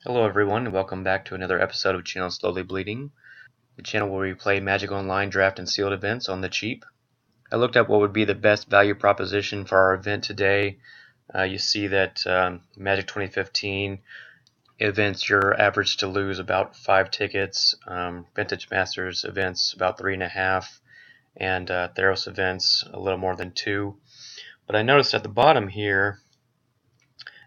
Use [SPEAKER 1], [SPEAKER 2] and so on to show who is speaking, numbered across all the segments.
[SPEAKER 1] Hello everyone, and welcome back to another episode of Channel Slowly Bleeding, the channel where we play Magic Online draft and sealed events on the cheap. I looked up what would be the best value proposition for our event today. You see that Magic 2015 events, you're average to lose about 5 tickets, Vintage Masters events about 3.5, and Theros events a little more than 2. But I noticed at the bottom here,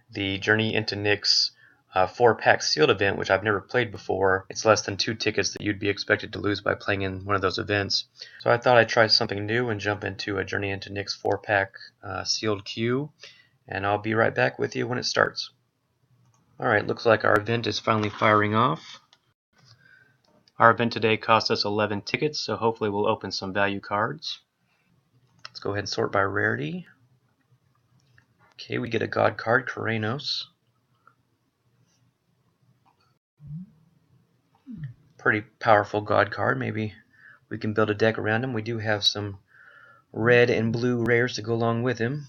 [SPEAKER 1] the Journey into Nyx 4-pack sealed event, which I've never played before. It's less than 2 tickets that you'd be expected to lose by playing in one of those events. So I thought I'd try something new and jump into a Journey into Nyx 4-pack sealed queue, and I'll be right back with you when it starts. Alright, looks like our event is finally firing off. Our event today cost us 11 tickets, so hopefully we'll open some value cards. Let's go ahead and sort by rarity. Okay, we get a God card, Keranos. Pretty powerful God card. Maybe we can build a deck around him. We do have some red and blue rares to go along with him.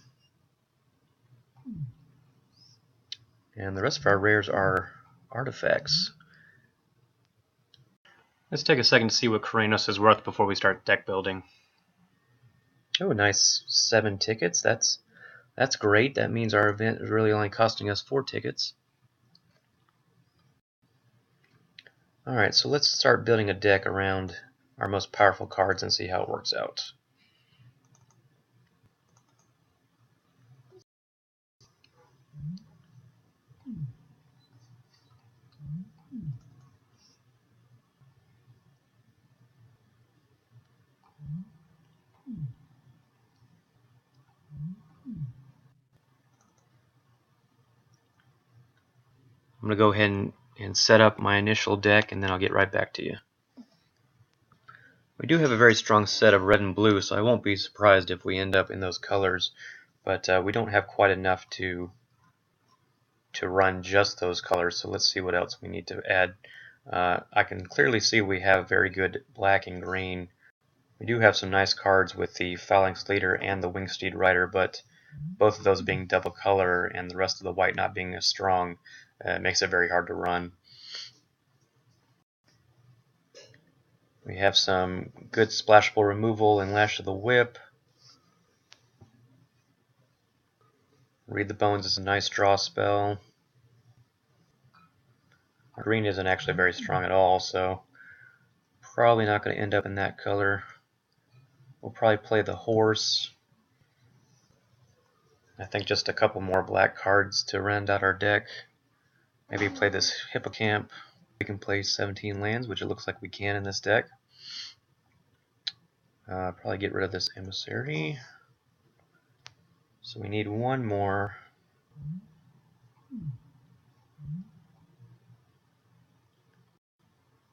[SPEAKER 1] And the rest of our rares are artifacts. Let's take a second to see what Keranos is worth before we start deck building. Oh, nice 7 tickets. That's great. That means our event is really only costing us 4 tickets. Alright, so let's start building a deck around our most powerful cards and see how it works out. I'm going to go ahead and set up my initial deck, and then I'll get right back to you. We do have a very strong set of red and blue, so I won't be surprised if we end up in those colors, but we don't have quite enough to run just those colors, so let's see what else we need to add. I can clearly see we have very good black and green. We do have some nice cards with the Phalanx Leader and the Wingsteed Rider, but both of those being double color and the rest of the white not being as strong makes it very hard to run. We have some good splashable removal and Lash of the Whip. Read the Bones is a nice draw spell. Green isn't actually very strong at all, so probably not going to end up in that color. We'll probably play the Horse. I think just a couple more black cards to round out our deck. Maybe play this Hippocamp. We can play 17 lands, which it looks like we can in this deck. Probably get rid of this Emissary. So we need one more.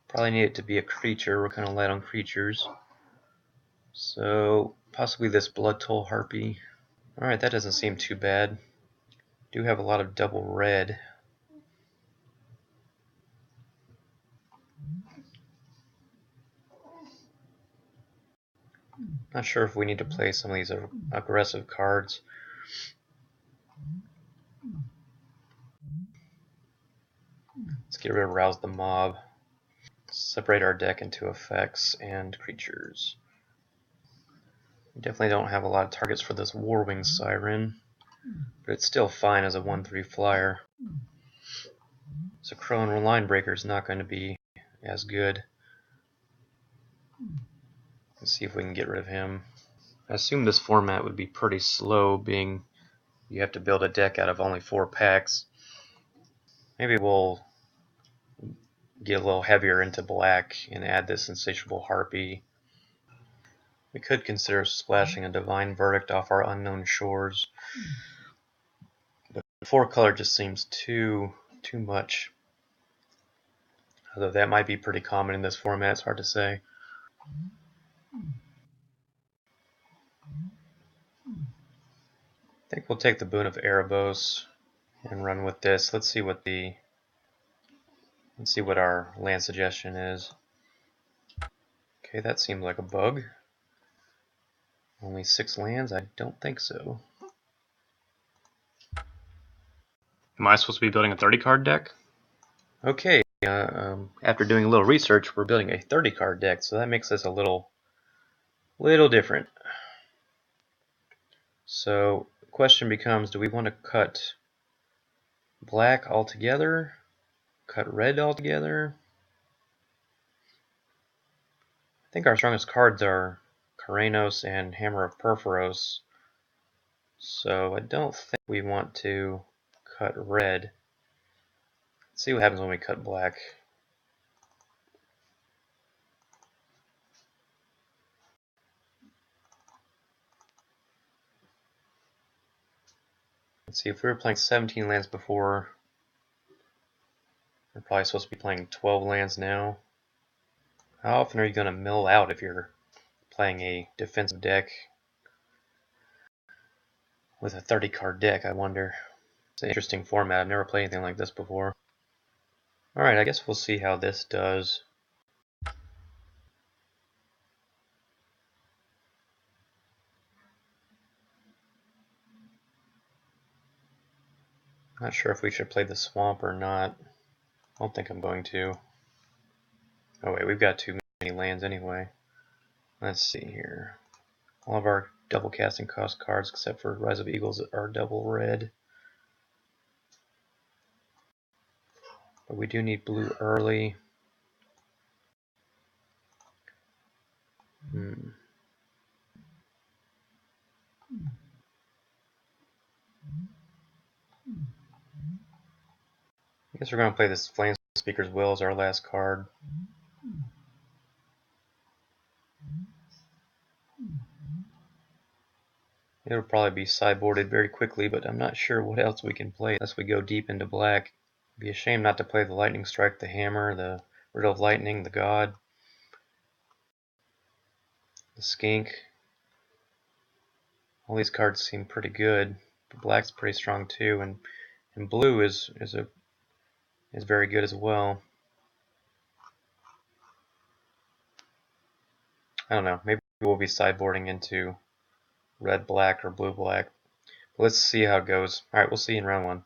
[SPEAKER 1] Probably need it to be a creature. We're kind of light on creatures. So possibly this Bloodtoll Harpy. Alright, that doesn't seem too bad. Do have a lot of double red. Not sure if we need to play some of these aggressive cards. Let's get rid of Rouse the Mob. Separate our deck into effects and creatures. We definitely don't have a lot of targets for this Warwing Siren, but it's still fine as a 1/3 flyer. So Crone Line Breaker is not going to be as good. Let's see if we can get rid of him. I assume this format would be pretty slow, being you have to build a deck out of only 4 packs. Maybe we'll get a little heavier into black and add this Insatiable Harpy. We could consider splashing a Divine Verdict off our Unknown Shores. But 4 color just seems too much. Although that might be pretty common in this format, it's hard to say. I think we'll take the Boon of Erebos and run with this. Let's see what our land suggestion is. Okay, that seemed like a bug. Only 6 lands? I don't think so. Am I supposed to be building a 30 card deck? Okay, after doing a little research, we're building a 30 card deck, so that makes this a little different. So the question becomes, do we want to cut black altogether? Cut red altogether? I think our strongest cards are Keranos and Hammer of Purphoros, so I don't think we want to cut red. Let's see what happens when we cut black. Let's see, if we were playing 17 lands before, we're probably supposed to be playing 12 lands now. How often are you going to mill out if you're playing a defensive deck with a 30 card deck, I wonder? It's an interesting format. I've never played anything like this before. Alright, I guess we'll see how this does. Not sure if we should play the swamp or not. I don't think I'm going to. Oh wait, we've got too many lands anyway. Let's see here. All of our double casting cost cards, except for Rise of Eagles, are double red. But we do need blue early. I guess we're going to play this Flame Speaker's Will as our last card. It'll probably be sideboarded very quickly, but I'm not sure what else we can play unless we go deep into black. It'd be a shame not to play the Lightning Strike, the Hammer, the Riddle of Lightning, the God, the Skink. All these cards seem pretty good. But black's pretty strong too, and blue is very good as well. I don't know. Maybe we'll be sideboarding into red black or blue black. But let's see how it goes. All right, we'll see you in round one.